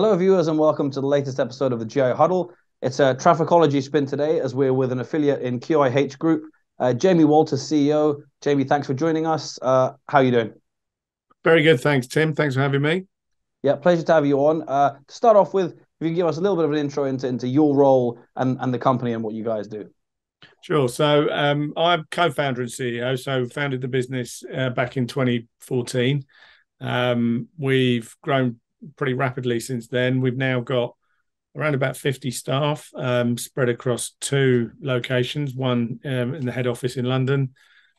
Hello, viewers, and welcome to the latest episode of the GI Huddle. It's a Trafficology spin today as we're with an affiliate in QiH Group. Jamie Walters, CEO. Jamie, thanks for joining us. How are you doing? Very good. Thanks, Tim. Thanks for having me. Yeah, pleasure to have you on. To start off with, if you can give us a little bit of an intro into your role and the company and what you guys do. Sure. So I'm co-founder and CEO. So founded the business back in 2014. We've grown pretty rapidly since then. We've now got around about 50 staff spread across two locations, one in the head office in London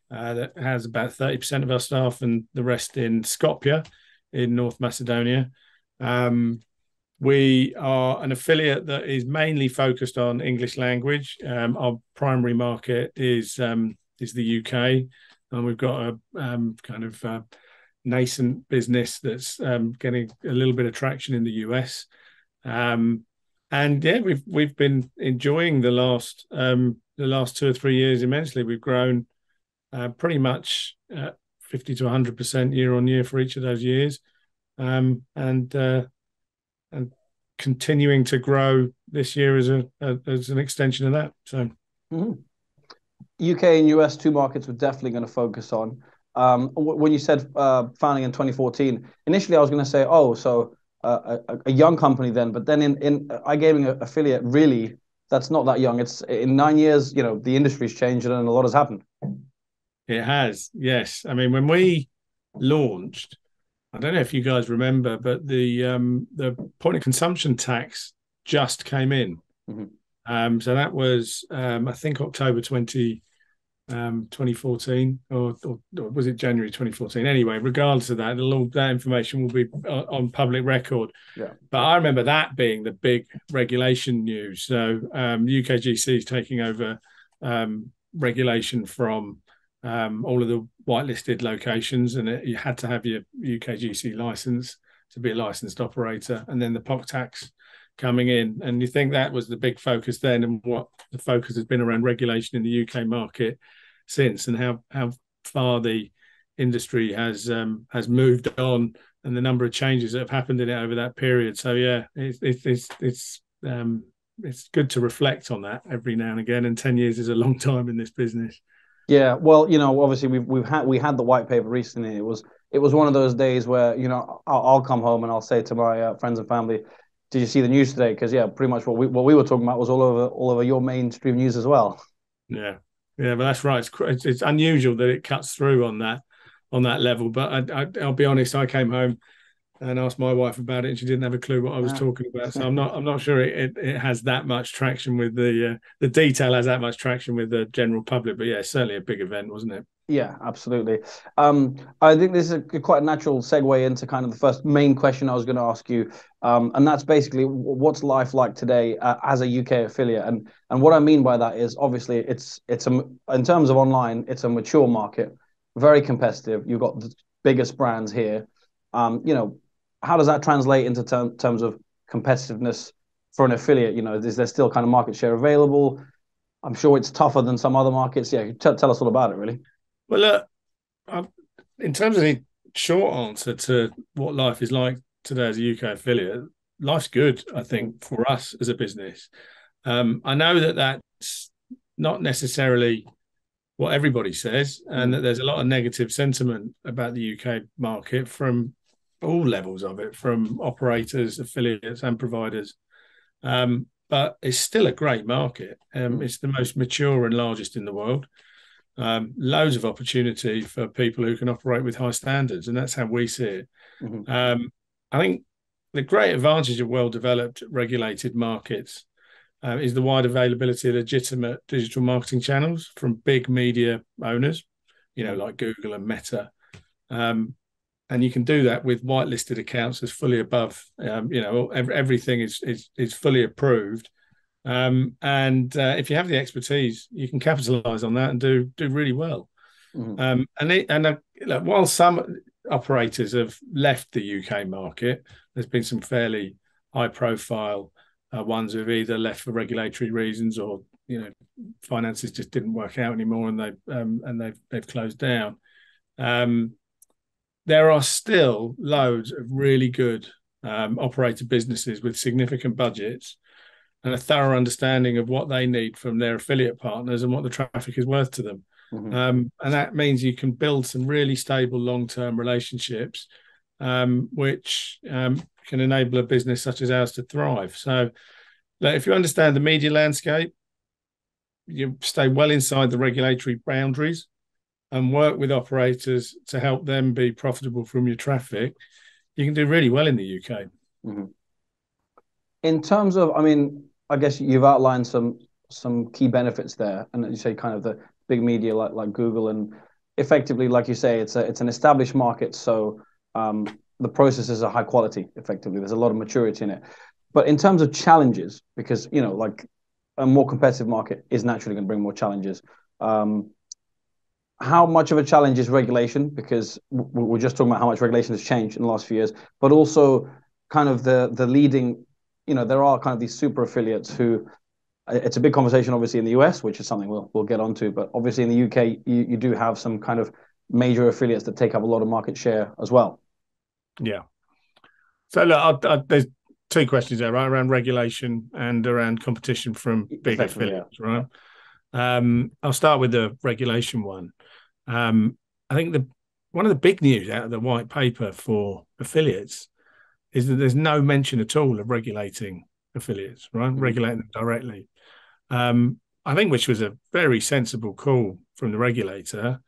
that has about 30% of our staff and the rest in Skopje in North Macedonia. We are an affiliate that is mainly focused on English language. Our primary market is the UK, and we've got a kind of nascent business that's getting a little bit of traction in the US. And yeah, we've been enjoying the last 2 or 3 years immensely. We've grown pretty much 50 to 100% year on year for each of those years, and continuing to grow this year as an extension of that. So, UK and US, two markets we're definitely going to focus on. When you said founding in 2014, initially I was going to say, oh, so a young company then, but then in iGaming affiliate, really, that's not that young. It's in 9 years, the industry's changed and a lot has happened. it has, yes. I mean, when we launched, I don't know if you guys remember, but the point of consumption tax just came in. So that was I think October 2014, or was it January 2014? Anyway, regardless of that, all that information will be on public record. Yeah. But I remember that being the big regulation news. So UKGC is taking over regulation from all of the whitelisted locations, and you had to have your UKGC license to be a licensed operator, and then the POC tax coming in. And you think that was the big focus then, and what the focus has been around regulation in the UK market since, and how far the industry has moved on, and the number of changes that have happened in it over that period. So yeah, it's good to reflect on that every now and again. And 10 years is a long time in this business. Yeah, well, obviously we had the white paper recently. It was one of those days where I'll come home and I'll say to my friends and family, "Did you see the news today?" Because yeah, pretty much what we were talking about was all over your mainstream news as well. Yeah, yeah, but that's right. It's unusual that it cuts through on that level. But I'll be honest, I came home and asked my wife about it, and she didn't have a clue what I was Ah. talking about. So I'm not sure it has that much traction with the detail has that much traction with the general public. But yeah, it's certainly a big event, wasn't it? Yeah, absolutely. I think this is quite a natural segue into kind of the first main question I was going to ask you, and that's basically what's life like today as a UK affiliate, and what I mean by that is obviously in terms of online, it's a mature market, very competitive. You've got the biggest brands here. How does that translate into terms of competitiveness for an affiliate? Is there still kind of market share available? I'm sure it's tougher than some other markets. Yeah, tell us all about it, really. Well, look, in terms of the short answer to what life is like today as a UK affiliate, life's good, I think, for us as a business. I know that that's not necessarily what everybody says, and that there's a lot of negative sentiment about the UK market from all levels of it, from operators, affiliates, and providers. But it's still a great market. It's the most mature and largest in the world. Loads of opportunity for people who can operate with high standards, and that's how we see it. I think the great advantage of well-developed, regulated markets is the wide availability of legitimate digital marketing channels from big media owners, like Google and Meta. And you can do that with whitelisted accounts as fully above. Everything is fully approved. If you have the expertise, you can capitalize on that and do really well. While some operators have left the UK market, there's been some fairly high-profile ones who've either left for regulatory reasons or finances just didn't work out anymore, and they've closed down. There are still loads of really good operated businesses with significant budgets and a thorough understanding of what they need from their affiliate partners and what the traffic is worth to them. And that means you can build some really stable long-term relationships, which can enable a business such as ours to thrive. So if you understand the media landscape, you stay well inside the regulatory boundaries and work with operators to help them be profitable from your traffic, you can do really well in the UK. In terms of, I mean, I guess you've outlined some key benefits there, and you say kind of the big media like Google, and effectively, like you say, it's an established market, so the processes are high quality. Effectively, there's a lot of maturity in it. But in terms of challenges, because like a more competitive market is naturally going to bring more challenges. How much of a challenge is regulation? Because we're just talking about how much regulation has changed in the last few years, but also kind of the leading, there are kind of these super affiliates who, it's a big conversation obviously in the US, which is something we'll get onto, but obviously in the UK, you do have some kind of major affiliates that take up a lot of market share as well. Yeah. So look, there's two questions there, right? Around regulation and around competition from big affiliates, yeah. Right? I'll start with the regulation one. I think one of the big news out of the white paper for affiliates is that there's no mention at all of regulating affiliates, right? Regulating them directly. I think which was a very sensible call from the regulator.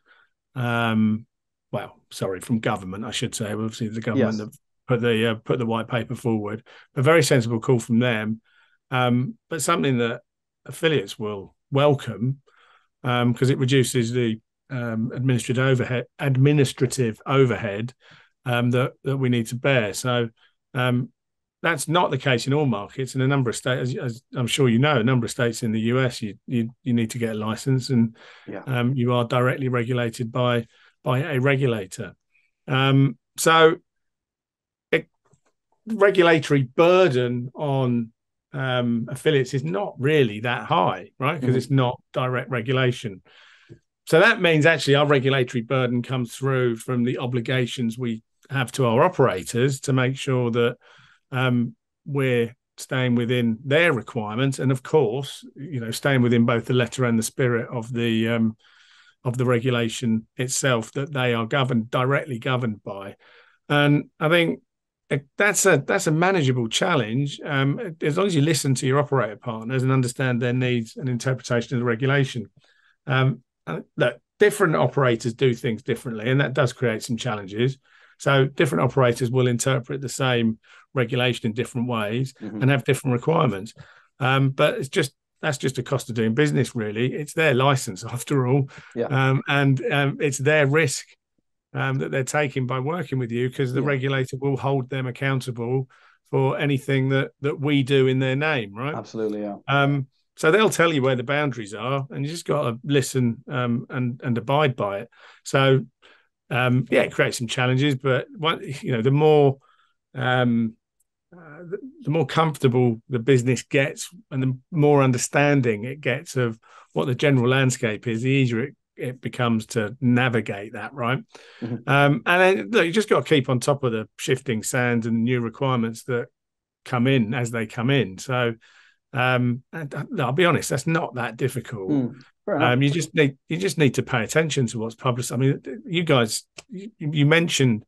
From government, I should say. Obviously, the government that put the white paper forward. A very sensible call from them, but something that affiliates will welcome because it reduces the administrative overhead that we need to bear. So that's not the case in all markets. In a number of states, as I'm sure you know, a number of states in the US, you need to get a license, and you are directly regulated by a regulator. So regulatory burden on affiliates is not really that high, right? Because it's not direct regulation. So that means actually our regulatory burden comes through from the obligations we have to our operators to make sure that we're staying within their requirements, and of course, staying within both the letter and the spirit of the regulation itself that they are directly governed by. And I think that's a manageable challenge as long as you listen to your operator partners and understand their needs and interpretation of the regulation. Look, different operators do things differently, and that does create some challenges. So different operators will interpret the same regulation in different ways and have different requirements. But that's just a cost of doing business, really. It's their license after all. And it's their risk that they're taking by working with you, because the regulator will hold them accountable for anything that we do in their name, right? Absolutely, yeah. So they'll tell you where the boundaries are, and you just got to listen and abide by it. So it creates some challenges, but the more comfortable the business gets and the more understanding it gets of what the general landscape is, the easier it becomes to navigate that, right? And then look, you just got to keep on top of the shifting sands and new requirements that come in as they come in. So I'll be honest, that's not that difficult. You just need to pay attention to what's published. I mean, you guys, you mentioned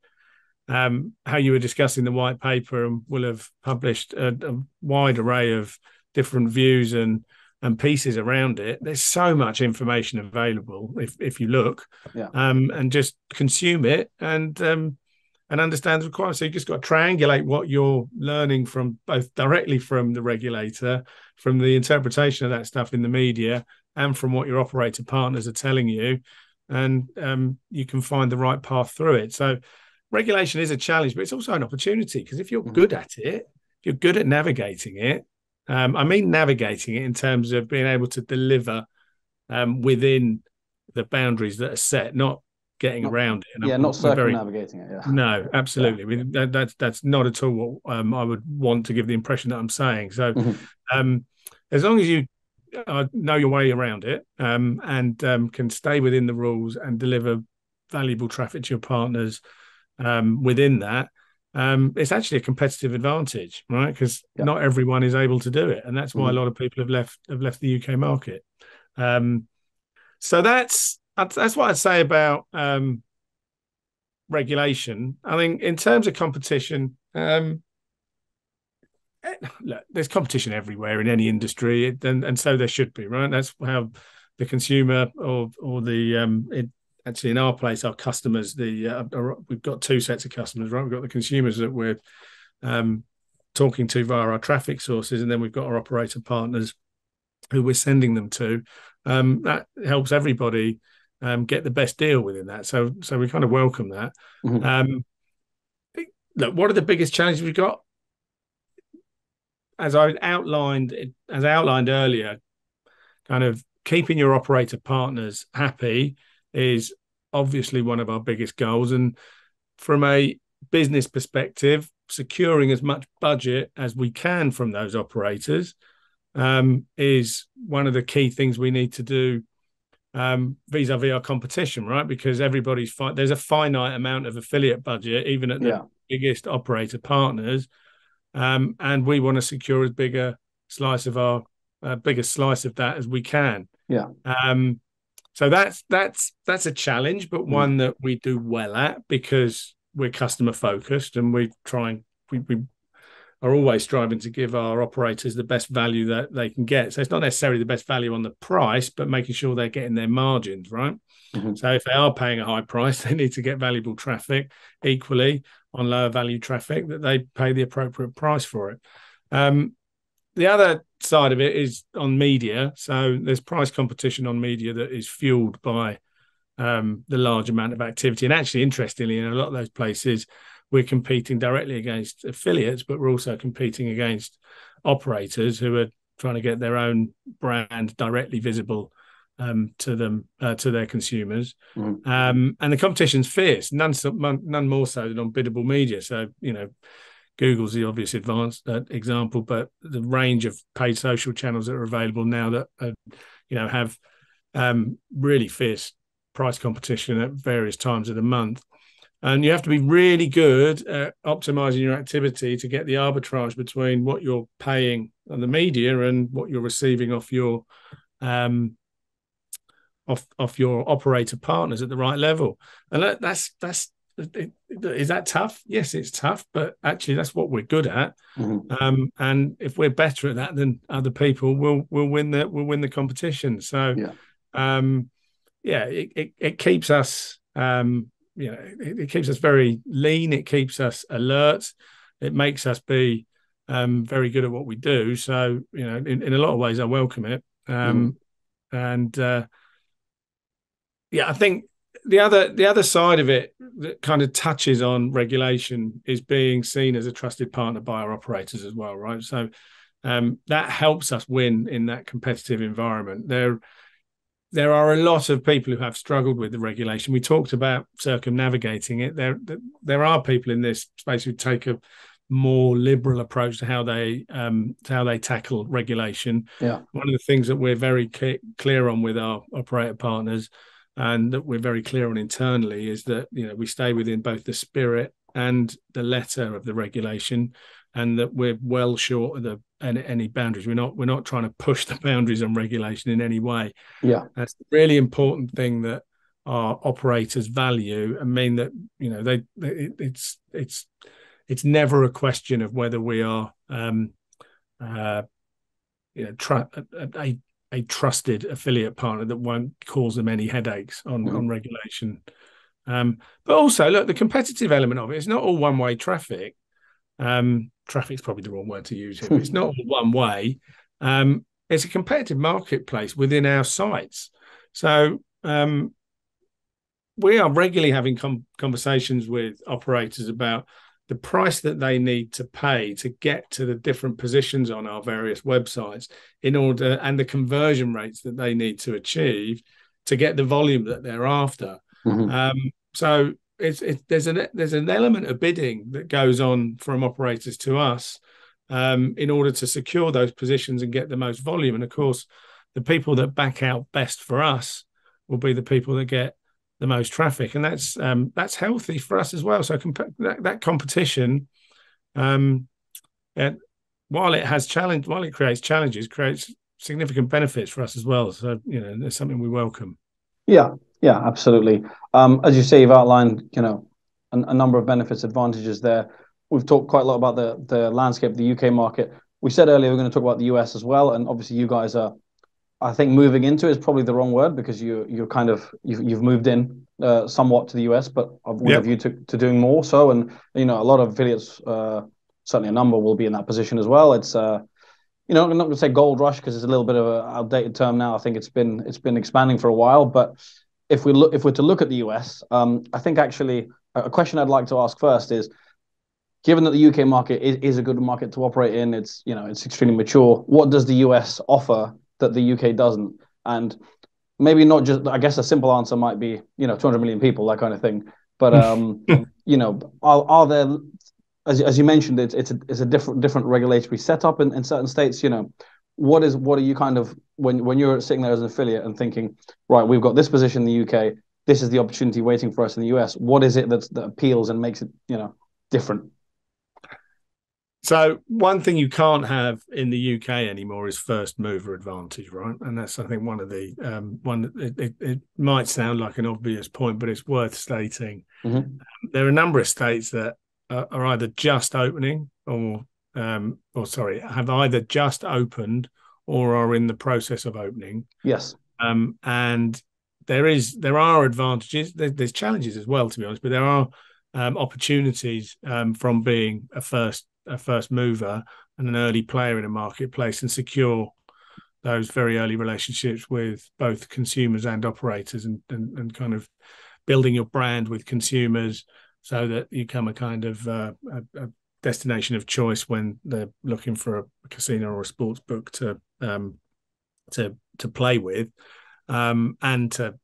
how you were discussing the white paper and will have published a wide array of different views and pieces around it. There's so much information available if you look, and just consume it and understand the requirements. So you just got to triangulate what you're learning from both directly from the regulator, from the interpretation of that stuff in the media, and from what your operator partners are telling you, and you can find the right path through it. So regulation is a challenge, but it's also an opportunity, because if you're good at it, if you're good at navigating it, I mean navigating it in terms of being able to deliver within the boundaries that are set, not getting around it. Not circumnavigating it. Yeah. No, absolutely. Yeah. That's not at all what I would want to give the impression that I'm saying. So as long as you know your way around it and can stay within the rules and deliver valuable traffic to your partners within that, it's actually a competitive advantage, right? Because Yeah. not everyone is able to do it, and that's why a Hmm. lot of people have left the UK market. Um, so that's what I'd say about regulation. I think in terms of competition, look, there's competition everywhere in any industry, and so there should be, right? That's how the consumer or the actually in our place, our customers, we've got two sets of customers, right? We've got the consumers that we're um, talking to via our traffic sources, and then we've got our operator partners who we're sending them to. That helps everybody get the best deal within that. So we kind of welcome that. Hmm. Um, Look, what are the biggest challenges we've got? As I outlined earlier, kind of keeping your operator partners happy is obviously one of our biggest goals. And from a business perspective, securing as much budget as we can from those operators is one of the key things we need to do vis-a-vis our competition, right? Because there's a finite amount of affiliate budget, even at the Yeah. biggest operator partners, and we want to secure as biggest slice of that as we can. Yeah. Um, so that's a challenge, but Hmm. one that we do well at because we're customer focused and we are always striving to give our operators the best value that they can get. So it's not necessarily the best value on the price, but making sure they're getting their margins, right? Hmm. So if they are paying a high price, they need to get valuable traffic equally on lower value traffic that they pay the appropriate price for it. Um, the other side of it is on media. So there's price competition on media that is fueled by the large amount of activity. And actually, interestingly, in a lot of those places, we're competing directly against affiliates, but we're also competing against operators who are trying to get their own brand directly visible to their consumers. Hmm. And the competition's fierce, none more so than on biddable media. So, Google's the obvious advanced example, but the range of paid social channels that are available now that have really fierce price competition at various times of the month. And you have to be really good at optimizing your activity to get the arbitrage between what you're paying on the media and what you're receiving um, off your operator partners at the right level. And is that tough? Yes, it's tough, but actually that's what we're good at. Hmm. And if we're better at that than other people, we'll win the competition. So Yeah. um, yeah, it keeps us it keeps us very lean. It keeps us alert. It makes us be very good at what we do. So in a lot of ways, I welcome it. Hmm. And Yeah, I think the other side of it that kind of touches on regulation is being seen as a trusted partner by our operators as well, right? So that helps us win in that competitive environment. There are a lot of people who have struggled with the regulation. We talked about circumnavigating it. There are people in this space who take a more liberal approach to how they tackle regulation. Yeah. One of the things that we're very clear on with our operator partners, and that we're very clear on internally, is that we stay within both the spirit and the letter of the regulation, and that we're well short of any boundaries. We're not trying to push the boundaries on regulation in any way. Yeah. That's a really important thing that our operators value, and mean that it's never a question of whether we are uh, a trusted affiliate partner that won't cause them any headaches on Hmm. regulation. But also, look, the competitive element of it is not all one way traffic. Traffic's probably the wrong word to use here, but it's not all one way. It's a competitive marketplace within our sites. So we are regularly having conversations with operators about the price that they need to pay to get to the different positions on our various websites and the conversion rates that they need to achieve to get the volume that they're after. Hmm. So there's an element of bidding that goes on from operators to us in order to secure those positions and get the most volume. And of course, the people that back out best for us will be the people that get the most traffic, and that's healthy for us as well. So that competition, and while it creates challenges, creates significant benefits for us as well. So it's something we welcome. Yeah, yeah, absolutely. As you say, you've outlined, a number of benefits, advantages there. We've talked quite a lot about the landscape of the UK market. We said earlier we're going to talk about the US as well, and obviously you guys are, I think, moving into is probably the wrong word because you're kind of you've moved in somewhat to the US, but with a Yep. view to doing more so, and a lot of affiliates, certainly a number, will be in that position as well. It's I'm not going to say gold rush because it's a little bit of an outdated term now. I think it's been expanding for a while, but if we're to look at the US, I think actually a question I'd like to ask first is, given that the UK market is a good market to operate in, it's extremely mature. What does the US offer that the UK doesn't? And maybe not just, I guess a simple answer might be 200 million people, that kind of thing. But are there, as you mentioned, it's a different regulatory setup in certain states. What are you kind of, when you're sitting there as an affiliate and thinking, right, we've got this position in the UK, this is the opportunity waiting for us in the US. What is it that appeals and makes it different? So one thing you can't have in the UK anymore is first mover advantage, right? And that's, I think, one of the it might sound like an obvious point, but it's worth stating. Mm-hmm. There are a number of states that are either just opening or sorry, have either just opened or are in the process of opening. Yes. And there are advantages. There's challenges as well, to be honest, but there are opportunities from being a first mover and an early player in a marketplace and secure those very early relationships with both consumers and operators and kind of building your brand with consumers so that you become a kind of a destination of choice when they're looking for a casino or a sports book to play with, and to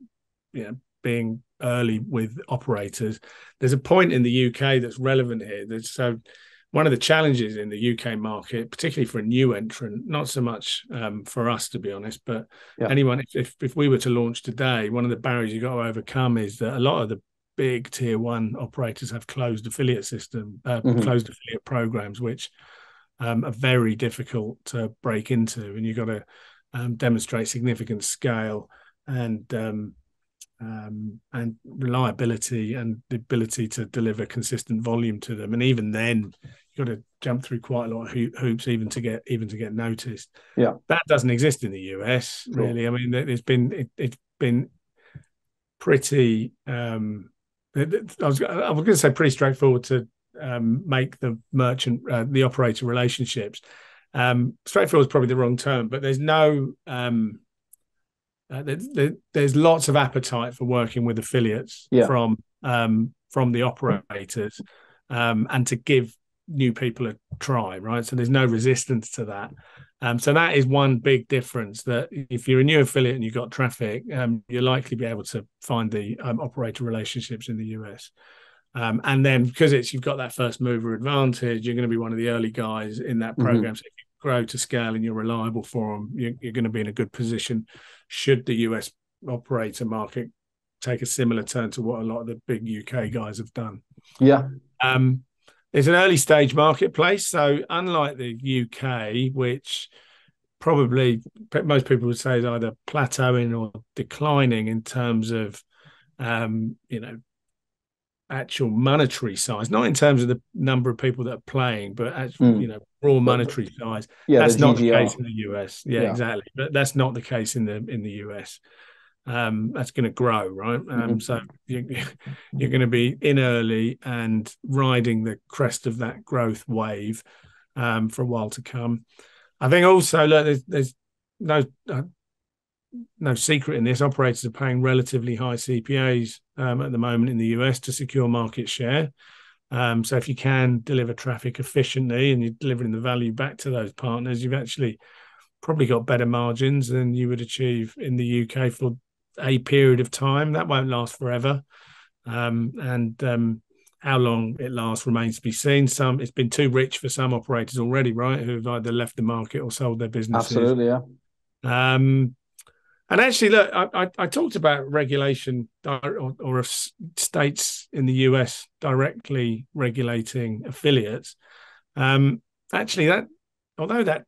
being early with operators. There's a point in the UK that's relevant here. So one of the challenges in the UK market, particularly for a new entrant, not so much for us, to be honest, but anyone, if we were to launch today, one of the barriers you've got to overcome is that a lot of the big tier one operators have closed affiliate closed affiliate programs, which are very difficult to break into. And you've got to demonstrate significant scale and reliability and the ability to deliver consistent volume to them. And even then, you've got to jump through quite a lot of hoops even to get noticed. Yeah, that doesn't exist in the US, really. I mean, it's been pretty. I was going to say pretty straightforward to make the the operator relationships. Straightforward is probably the wrong term, but there's no. There's lots of appetite for working with affiliates from the operators, and to give new people a try, right? So there's no resistance to that. So that is one big difference, that if you're a new affiliate and you've got traffic, you'll likely be able to find the operator relationships in the US. And then because you've got that first mover advantage, you're going to be one of the early guys in that program. So if you grow to scale and you're reliable for them, you're going to be in a good position should the US operator market take a similar turn to what a lot of the big UK guys have done. Yeah. It's an early stage marketplace. So unlike the UK, which probably most people would say is either plateauing or declining in terms of, actual monetary size, not in terms of the number of people that are playing, but raw monetary size. That's not the case in the US. Yeah, exactly. But that's not the case in the US. That's going to grow, right? So you're going to be in early and riding the crest of that growth wave for a while to come. I think also, look, there's no secret in this. Operators are paying relatively high CPAs at the moment in the US to secure market share. So if you can deliver traffic efficiently and you're delivering the value back to those partners, you've actually probably got better margins than you would achieve in the UK for a period of time. That won't last forever. How long it lasts remains to be seen. It's been too rich for some operators already, right, who've either left the market or sold their businesses. Absolutely, yeah. And actually, look, I talked about regulation or states in the US directly regulating affiliates. Um, Actually, although that's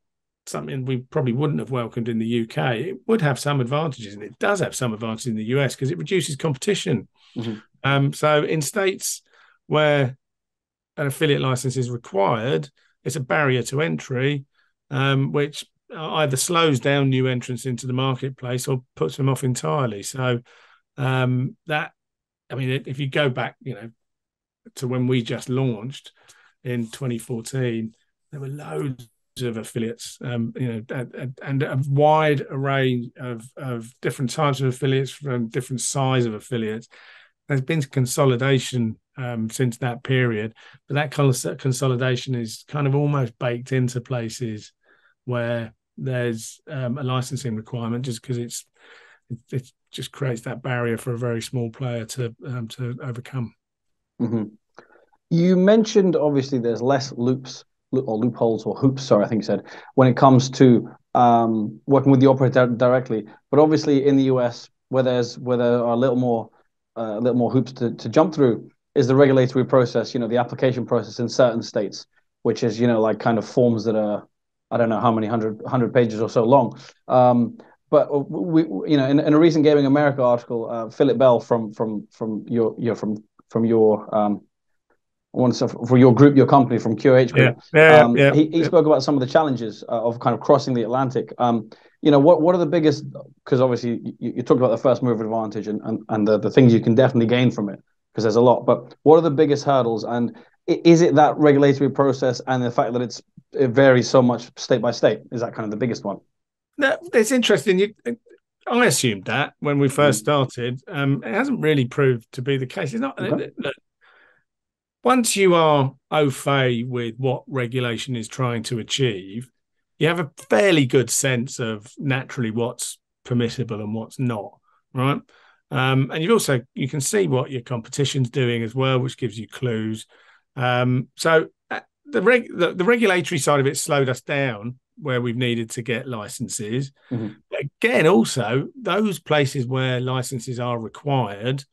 something we probably wouldn't have welcomed in the UK, it would have some advantages, and it does have some advantages in the US because it reduces competition. Mm-hmm. So in states where an affiliate license is required, it's a barrier to entry, which either slows down new entrants into the marketplace or puts them off entirely. So that, I mean, if you go back, to when we just launched in 2014, there were loads of affiliates, and a wide array of different types of affiliates from different size of affiliates. There's been consolidation since that period, but that consolidation is kind of almost baked into places where there's a licensing requirement, just because it just creates that barrier for a very small player to overcome. Mm-hmm. You mentioned obviously there's less loopholes or hoops, sorry, I think you said, when it comes to working with the operator directly. But obviously in the US, where there are a little more hoops to jump through, is the regulatory process. The application process in certain states, which is like kind of forms that are, I don't know how many hundred pages or so long. But in a recent Gaming America article, Philip Bell from your for your group, your company, from QiH Yeah, Group. yeah, yeah, He yeah. spoke about some of the challenges of kind of crossing the Atlantic. What are the biggest? Because obviously you talked about the first mover advantage and the things you can definitely gain from it, because there's a lot. But what are the biggest hurdles? And is it that regulatory process and the fact that it varies so much state by state? Is that kind of the biggest one? No, it's interesting. I assumed that when we first Mm. started. It hasn't really proved to be the case. It's not. Okay. Look, once you are au fait with what regulation is trying to achieve, you have a fairly good sense of naturally what's permissible and what's not, right? And you can see what your competition's doing as well, which gives you clues. So the regulatory side of it slowed us down where we've needed to get licenses. Mm-hmm. Again, also those places where licenses are required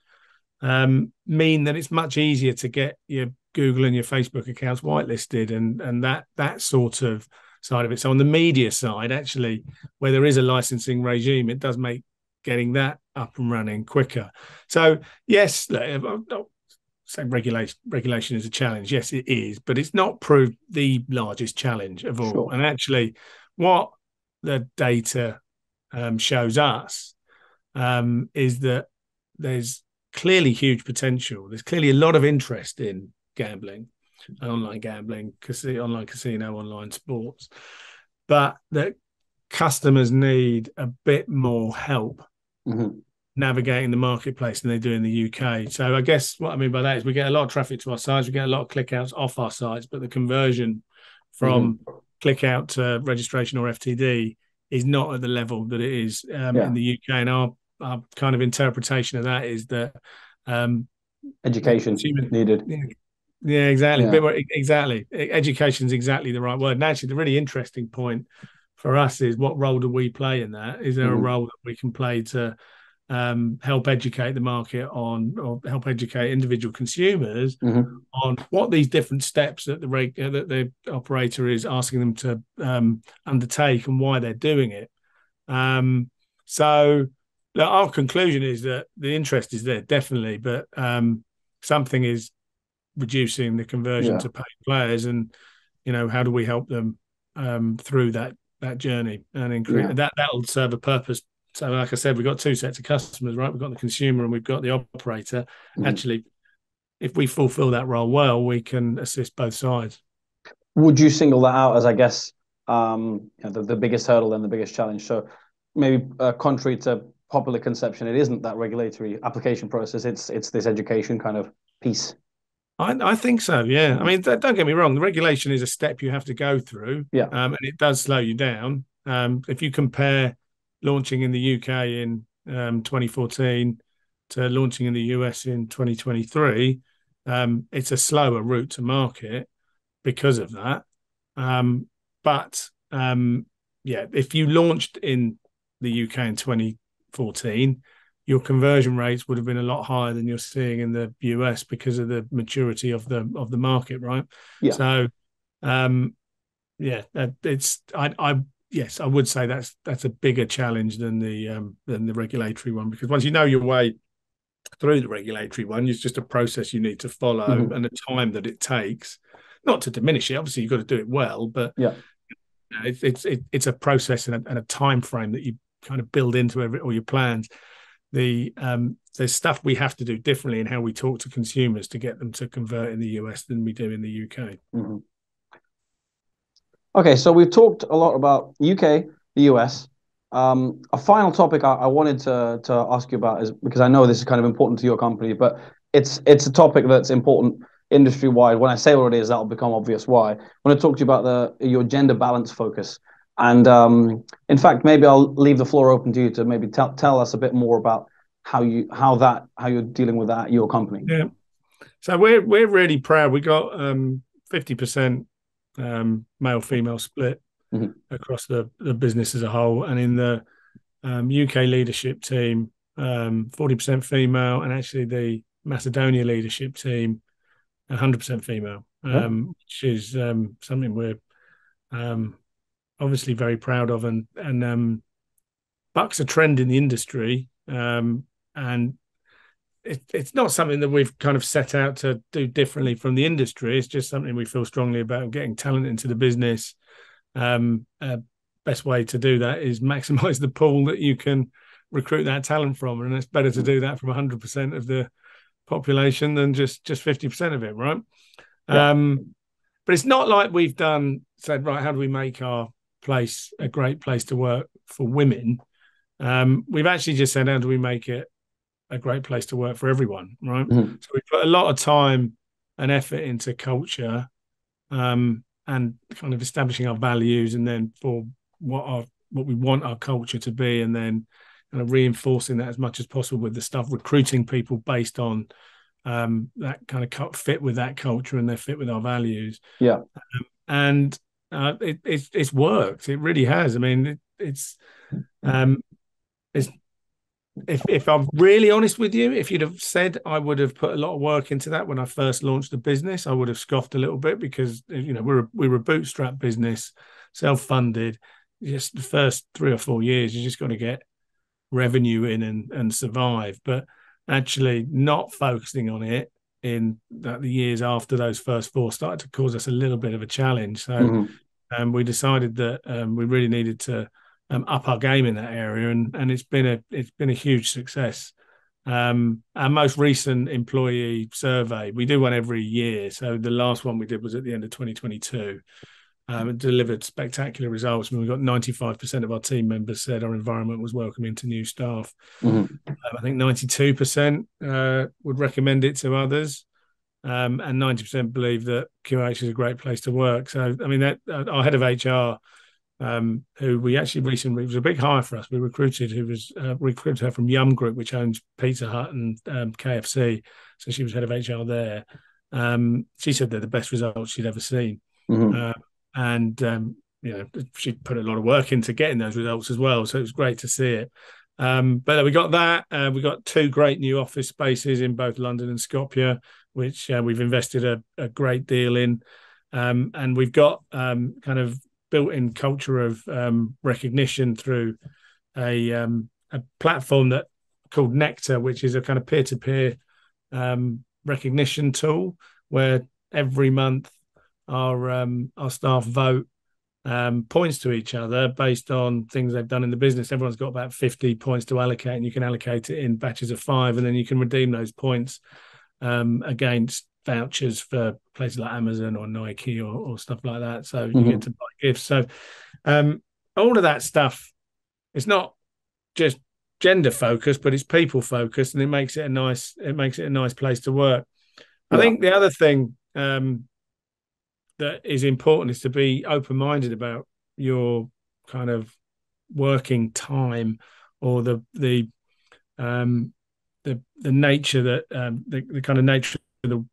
mean that it's much easier to get your Google and your Facebook accounts whitelisted and that sort of side of it. So on the media side, actually, where there is a licensing regime, it does make getting that up and running quicker. So yes, say regulation is a challenge. Yes, it is, but it's not proved the largest challenge of all. Sure. And actually, what the data shows us is that there's clearly huge potential. There's clearly a lot of interest in gambling, online gambling, online casino, online sports, but that customers need a bit more help Mm-hmm. navigating the marketplace than they do in the UK. So I guess what I mean by that is we get a lot of traffic to our sites, we get a lot of click outs off our sites, but the conversion from Mm-hmm. click out to registration or FTD is not at the level that it is Yeah. in the UK. And our kind of interpretation of that is that the Education consumer, needed. yeah, exactly. Yeah. Exactly. Education is exactly the right word. And actually, the really interesting point for us is what role do we play in that? Is there a Mm-hmm. role that we can play to help educate the market on, or help educate individual consumers Mm-hmm. on what these different steps that the operator is asking them to undertake and why they're doing it? So our conclusion is that the interest is there definitely, but something is reducing the conversion Yeah. to paid players, and how do we help them through that journey and increase Yeah. that'll serve a purpose. So like I said, we've got two sets of customers, right? We've got the consumer and we've got the operator. Mm-hmm. Actually, if we fulfill that role well, we can assist both sides. Would you single that out as, I guess, the biggest hurdle and the biggest challenge? So maybe contrary to popular conception, it isn't that regulatory application process. It's this education kind of piece. I think so, yeah. I Mm-hmm. mean, don't get me wrong. The regulation is a step you have to go through, Yeah. and it does slow you down. If you compare launching in the UK in 2014 to launching in the US in 2023, it's a slower route to market because of that. But yeah, if you launched in the UK in 20 2014, your conversion rates would have been a lot higher than you're seeing in the US because of the maturity of the market, right? Yeah. So, yeah, it's I yes, I would say that's a bigger challenge than the regulatory one, because once you know your way through the regulatory one, it's just a process you need to follow and the time that it takes. Not to diminish it, obviously you've got to do it well, but Yeah. it's a process and a time frame that you kind of build into all your plans. There's stuff we have to do differently in how we talk to consumers to get them to convert in the US than we do in the UK. Okay, so we've talked a lot about UK, the US. A final topic I wanted to ask you about is, because I know this is kind of important to your company, but it's a topic that's important industry wide. When I say what it is, that'll become obvious why. I want to talk to you about your gender balance focus. And in fact, maybe I'll leave the floor open to you to maybe tell us a bit more about how you're dealing with that at your company. Yeah. So we're really proud. We got 50% male female split across the business as a whole, and in the UK leadership team, 40% female, and actually the Macedonia leadership team, 100% female, which is something we're obviously very proud of, and bucks a trend in the industry, and it's not something that we've kind of set out to do differently from the industry. It's just something we feel strongly about, getting talent into the business. Best way to do that is maximize the pool that you can recruit that talent from, and it's better to do that from 100% of the population than just 50% of it, right? Yeah. But it's not like we've said, right, how do we make our place a great place to work for women? We've actually just said, how do we make it a great place to work for everyone, right? So we put a lot of time and effort into culture, and kind of establishing our values, and then for what we want our culture to be, and then kind of reinforcing that as much as possible with the stuff, recruiting people based on that kind of fit with that culture and their fit with our values. Yeah. And it's worked. It really has. I mean, it's if I'm really honest with you, if you'd have said I would have put a lot of work into that when I first launched the business, I would have scoffed a little bit, because we're a bootstrap business, self-funded. Just the first 3 or 4 years, you just got to get revenue in and survive. But actually, not focusing on it in the years after those first 4 started to cause us a little bit of a challenge. So we decided that we really needed to up our game in that area, and it's been a huge success. Our most recent employee survey, we do one every year, so the last one we did was at the end of 2022. It delivered spectacular results. I mean, we got 95% of our team members said our environment was welcoming to new staff. I think 92% would recommend it to others, and 90% believe that QiH is a great place to work. So, I mean, our head of HR, who we actually recently, it was a big hire for us. We recruited her from Yum Group, which owns Pizza Hut and KFC. So she was head of HR there. She said they're the best results she'd ever seen. She put a lot of work into getting those results as well. So it was great to see it. But we got that. We got 2 great new office spaces in both London and Skopje, which we've invested a great deal in. And we've got kind of built-in culture of recognition through a platform called Nectar, which is a kind of peer-to-peer recognition tool, where every month our staff vote points to each other based on things they've done in the business. Everyone's got about 50 points to allocate, and you can allocate it in batches of 5, and then you can redeem those points against vouchers for places like Amazon or Nike or stuff like that. So you get to buy gifts. So all of that stuff, it's not just gender focused, but it's people focused, and it makes it a nice place to work. I think the other thing that is important is to be open-minded about your kind of working time, or the nature that the kind of nature of the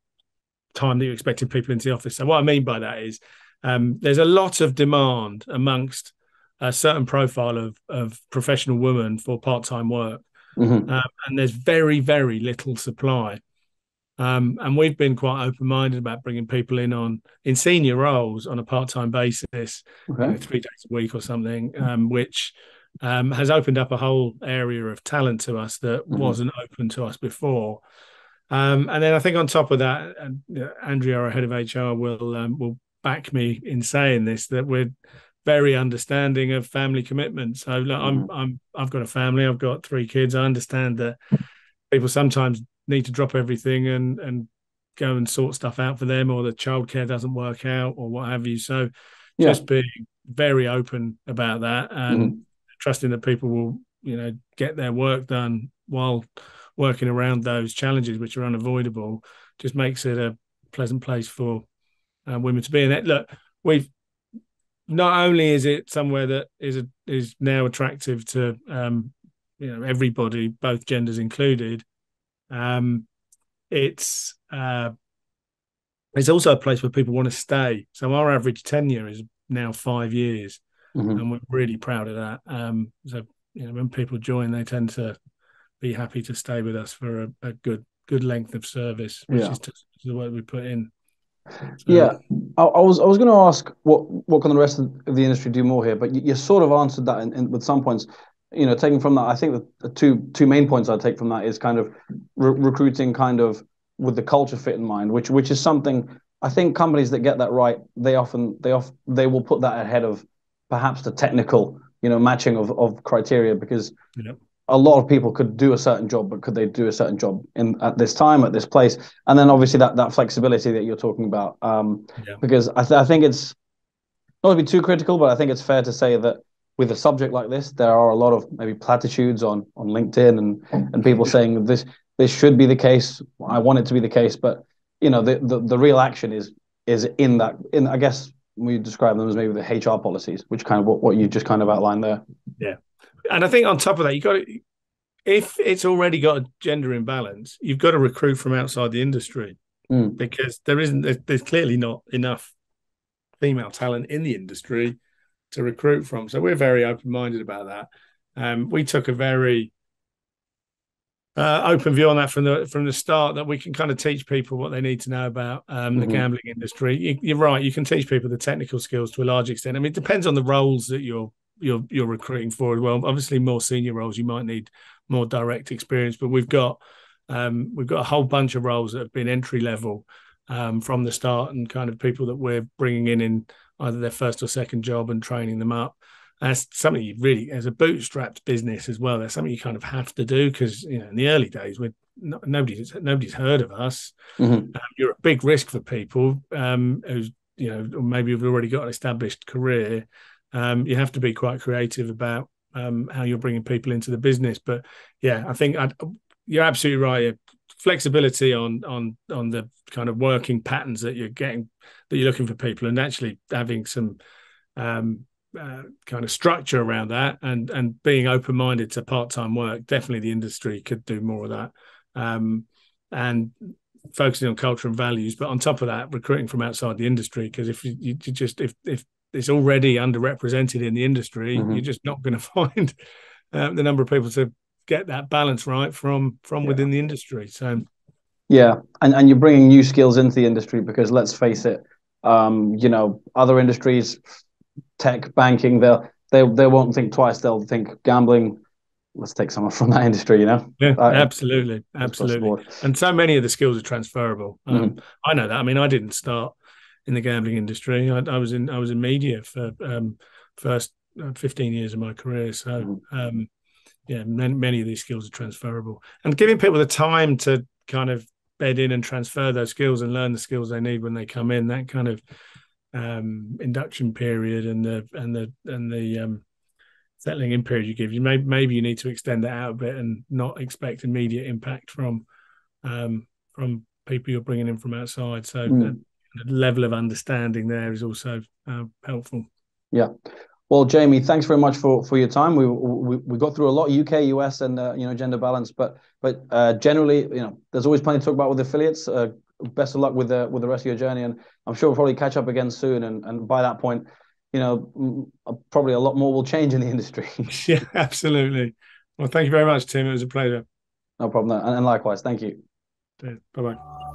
time that you're expecting people into the office. So what I mean by that is there's a lot of demand amongst a certain profile of professional woman for part-time work, Mm-hmm. and there's very, very little supply. And we've been quite open-minded about bringing people in senior roles on a part-time basis, Okay. 3 days a week or something, which has opened up a whole area of talent to us that Mm-hmm. wasn't open to us before. And then I think on top of that, Andrea, our head of HR, will back me in saying this, that we're very understanding of family commitment. So look, Mm-hmm. I've got a family, I've got 3 kids. I understand that people sometimes need to drop everything and go and sort stuff out for them, or the childcare doesn't work out, or what have you. So Yeah. just being very open about that and Mm-hmm. trusting that people will, get their work done while working around those challenges, which are unavoidable, just makes it a pleasant place for women to be. And look, we've not only is it somewhere that is now attractive to everybody, both genders included. Um, it's it's also a place where people want to stay. So our average tenure is now 5 years, Mm-hmm. and we're really proud of that. So when people join, they tend to be happy to stay with us for a good length of service, which Yeah. is the work we put in. So Yeah, I was going to ask what can the rest of the industry do more here, but you sort of answered that with some points. Taking from that, I think the two main points I take from that is kind of recruiting, kind of with the culture fit in mind, which is something I think companies that get that right, they will put that ahead of perhaps the technical, matching of criteria, because a lot of people could do a certain job, but could they do a certain job at this time, at this place? And then obviously that flexibility that you're talking about, yeah, because I think it's not to be too critical, but I think it's fair to say that with a subject like this, there are a lot of maybe platitudes on LinkedIn and people saying this should be the case. I want it to be the case, but the real action is in I guess we describe them as maybe the HR policies, which kind of what you just kind of outlined there. yeah. And I think on top of that, you got to, if it's already got a gender imbalance, you've got to recruit from outside the industry, Mm. because there's clearly not enough female talent in the industry to recruit from. So we're very open-minded about that. We took a very open view on that from the start, that we can kind of teach people what they need to know about the Mm-hmm. gambling industry. You're right; you can teach people the technical skills to a large extent. I mean, it depends on the roles that you're recruiting for as well. Obviously, more senior roles, you might need more direct experience, but we've got a whole bunch of roles that have been entry level from the start, and kind of people that we're bringing in either their first or second job and training them up. That's something you really, as a bootstrapped business as well, that's something you kind of have to do, because in the early days, nobody's heard of us. Mm-hmm. You're a big risk for people who's or maybe you've already got an established career. You have to be quite creative about how you're bringing people into the business. But yeah, I think you're absolutely right. Flexibility on the kind of working patterns that you're getting, that you're looking for people, and actually having some kind of structure around that, and being open-minded to part-time work. Definitely the industry could do more of that, and focusing on culture and values. But on top of that, recruiting from outside the industry, because if if it's already underrepresented in the industry, you're Mm-hmm. just not going to find the number of people to get that balance right from Yeah. within the industry. So Yeah, and you're bringing new skills into the industry, because let's face it, other industries, tech, banking, they won't think twice. They'll think gambling. Let's take someone from that industry, yeah, uh, absolutely, just across the absolutely. board. And so many of the skills are transferable. Mm-hmm. I know that. I mean, I didn't start in the gambling industry. I was in media for first 15 years of my career. So Mm-hmm. yeah, many of these skills are transferable, and giving people the time to kind of bed in and transfer those skills and learn the skills they need when they come in. That kind of induction period and the settling in period you give you, maybe you need to extend that out a bit and not expect immediate impact from people you're bringing in from outside. So the level of understanding there is also helpful. Yeah. Well, Jamie, thanks very much for your time. We got through a lot, UK, US, and gender balance, but generally, there's always plenty to talk about with affiliates. Best of luck with the rest of your journey, and I'm sure we'll probably catch up again soon. And by that point, probably a lot more will change in the industry. Yeah, absolutely. Well, thank you very much, Tim. It was a pleasure. No problem. And likewise, thank you. Bye bye.